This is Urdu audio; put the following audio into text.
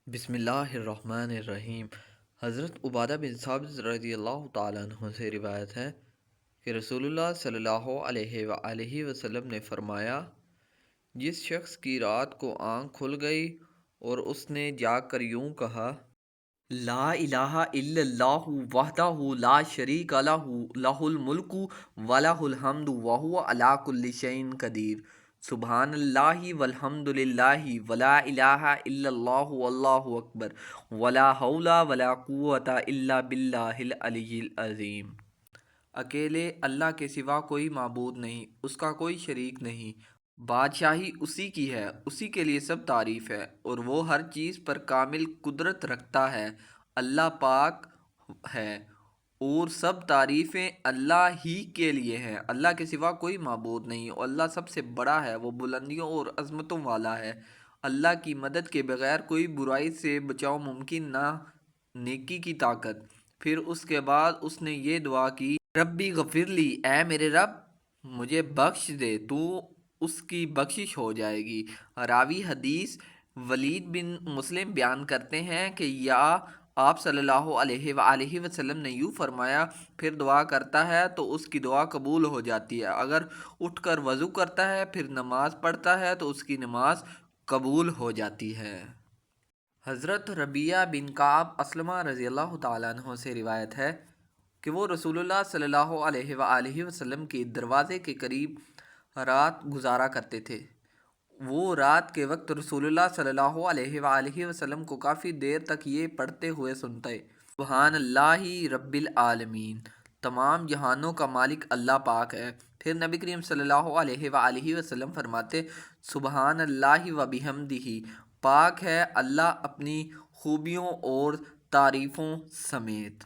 بسم اللہ الرحمن الرحیم۔ حضرت عبادہ بن ثابت رضی اللہ تعالیٰ عنہ سے روایت ہے کہ رسول اللہ صلی اللہ علیہ وآلہ وسلم نے فرمایا، جس شخص کی رات کو آنکھ کھل گئی اور اس نے جاگ کر یوں کہا، لا الہ الا اللہ وحدہ لا شریک لہ لہ الملک ولہ الحمد وہو علی کل شیء قدیر، سبحان اللہ والحمد للہ ولا الہ الا اللہ واللہ اکبر ولا حول ولا قوۃ الا باللہ العلی العظیم۔ اکیلے اللہ کے سوا کوئی معبود نہیں، اس کا کوئی شریک نہیں، بادشاہی اسی کی ہے، اسی کے لیے سب تعریف ہے، اور وہ ہر چیز پر کامل قدرت رکھتا ہے۔ اللہ پاک ہے اور سب تعریفیں اللہ ہی کے لیے ہیں۔ اللہ کے سوا کوئی معبود نہیں اور اللہ سب سے بڑا ہے، وہ بلندیوں اور عظمتوں والا ہے۔ اللہ کی مدد کے بغیر کوئی برائی سے بچاؤ ممکن نہ نیکی کی طاقت۔ پھر اس کے بعد اس نے یہ دعا کی، ربی غفرلی، اے میرے رب مجھے بخش دے، تو اس کی بخشش ہو جائے گی۔ راوی حدیث ولید بن مسلم بیان کرتے ہیں کہ یا آپ صلی اللہ علیہ وآلہ وسلم نے یوں فرمایا، پھر دعا کرتا ہے تو اس کی دعا قبول ہو جاتی ہے، اگر اٹھ کر وضو کرتا ہے پھر نماز پڑھتا ہے تو اس کی نماز قبول ہو جاتی ہے۔ حضرت ربیعہ بن کعب اسلمہ رضی اللہ تعالیٰ عنہ سے روایت ہے کہ وہ رسول اللہ صلی اللہ علیہ وآلہ وسلم کے دروازے کے قریب رات گزارا کرتے تھے۔ وہ رات کے وقت رسول اللہ صلی اللہ علیہ وآلہ وسلم کو کافی دیر تک یہ پڑھتے ہوئے سنتے، سبحان اللہ رب العالمین، تمام جہانوں کا مالک اللہ پاک ہے۔ پھر نبی کریم صلی اللہ علیہ وآلہ وسلم فرماتے، سبحان اللہ و بحمدہ، پاک ہے اللہ اپنی خوبیوں اور تعریفوں سمیت۔